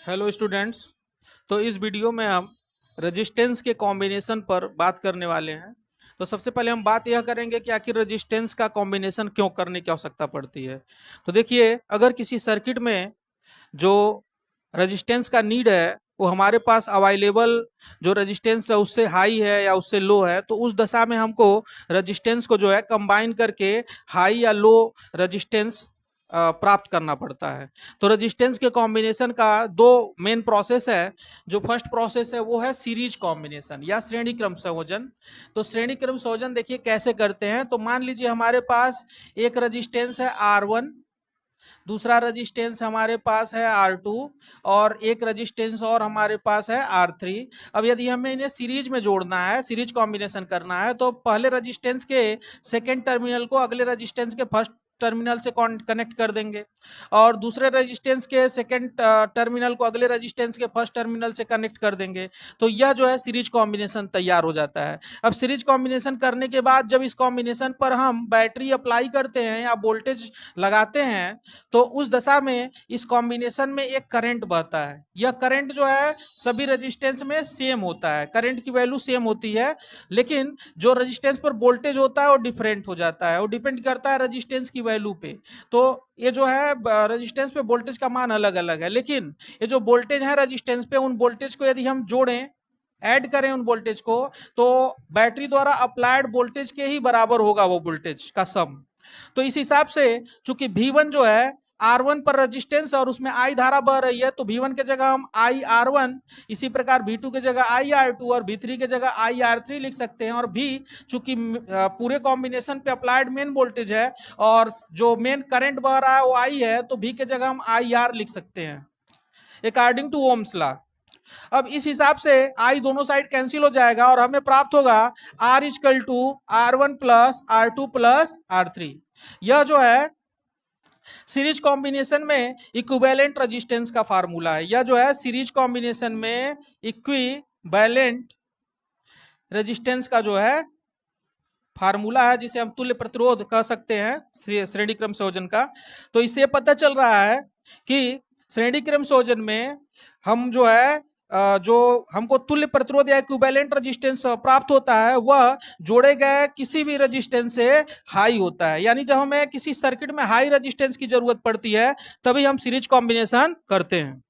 Hello students. तो इस video में हम रेजिस्टेंस के कॉम्बिनेशन पर बात करने वाले हैं। तो सबसे पहले हम बात यह करेंगे कि आखिर रेजिस्टेंस का कॉम्बिनेशन क्यों करने की आवश्यकता पड़ती है। तो देखिए, अगर किसी सर्किट में जो रेजिस्टेंस का नीड है वो हमारे पास अवेलेबल जो रेजिस्टेंस है उससे हाई है या उससे लो है, तो उस दशा में हमको रेजिस्टेंस को जो है कंबाइन करके हाई या लो रेजिस्टेंस प्राप्त करना पड़ता है। तो रेजिस्टेंस के कॉम्बिनेशन का दो मेन प्रोसेस है। जो फर्स्ट प्रोसेस है वो है सीरीज कॉम्बिनेशन या श्रेणी क्रम संयोजन। तो श्रेणी क्रम संयोजन देखिए कैसे करते हैं। तो मान लीजिए हमारे पास एक रेजिस्टेंस है R1, दूसरा रेजिस्टेंस हमारे पास है R2 और एक रेजिस्टेंस और हमारे पास है R3। अब यदि हमें इन्हें सीरीज में जोड़ना है, सीरीज कॉम्बिनेशन करना है, तो पहले रेजिस्टेंस के सेकेंड टर्मिनल को अगले रेजिस्टेंस के फर्स्ट टर्मिनल से कनेक्ट कर देंगे और दूसरे रेजिस्टेंस के सेकेंड टर्मिनल को अगले रेजिस्टेंस के फर्स्ट टर्मिनल से कनेक्ट कर देंगे। तो यह जो है सीरीज कॉम्बिनेशन तैयार हो जाता है। अब सीरीज कॉम्बिनेशन करने के बाद जब इस कॉम्बिनेशन पर हम बैटरी अप्लाई करते हैं या वोल्टेज लगाते हैं, तो उस दशा में इस कॉम्बिनेशन में एक करंट बहता है। यह करंट जो है सभी रेजिस्टेंस में सेम होता है, करंट की वैल्यू सेम होती है, लेकिन जो रेजिस्टेंस पर वोल्टेज होता है वो डिफरेंट हो जाता है, वो डिपेंड करता है रेजिस्टेंस की वैल्यू पे। तो ये जो है रेजिस्टेंस पे वोल्टेज का मान अलग अलग है, लेकिन ये जो वोल्टेज है रेजिस्टेंस पे, उन वोल्टेज को यदि हम जोड़ें, ऐड करें उन वोल्टेज को, तो बैटरी द्वारा अप्लाइड वोल्टेज के ही बराबर होगा वो वोल्टेज का सम। तो इस हिसाब से चूंकि V1 जो है R1 पर रेजिस्टेंस और उसमें I धारा बह रही है, तो V1 के जगह हम IR1, इसी प्रकार V2 के जगह IR2 और V3 के जगह IR3 लिख सकते हैं। और V चूंकि पूरे कॉम्बिनेशन पे अप्लाइड मेन वोल्टेज है और जो मेन करंट बह रहा है वो I है, तो V के जगह हम IR लिख सकते हैं अकॉर्डिंग टू ओम्स लॉ। अब इस हिसाब से I दोनों साइड कैंसिल हो जाएगा और हमें प्राप्त होगा R equal to R1 plus R2 plus R3। यह जो है सीरीज कॉम्बिनेशन में इक्विवेलेंट रेजिस्टेंस का फार्मूला है। यह जो है सीरीज कॉम्बिनेशन में इक्विवेलेंट रेजिस्टेंस का जो है फार्मूला है, जिसे हम तुल्य प्रतिरोध कह सकते हैं श्रेणी क्रम संयोजन का। तो इससे पता चल रहा है कि श्रेणी क्रम संयोजन में हम जो है जो हमको तुल्य प्रतिरोध या इक्विवेलेंट रेजिस्टेंस प्राप्त होता है वह जोड़े गए किसी भी रेजिस्टेंस से हाई होता है। यानी जब हमें किसी सर्किट में हाई रेजिस्टेंस की जरूरत पड़ती है तभी हम सीरीज कॉम्बिनेशन करते हैं।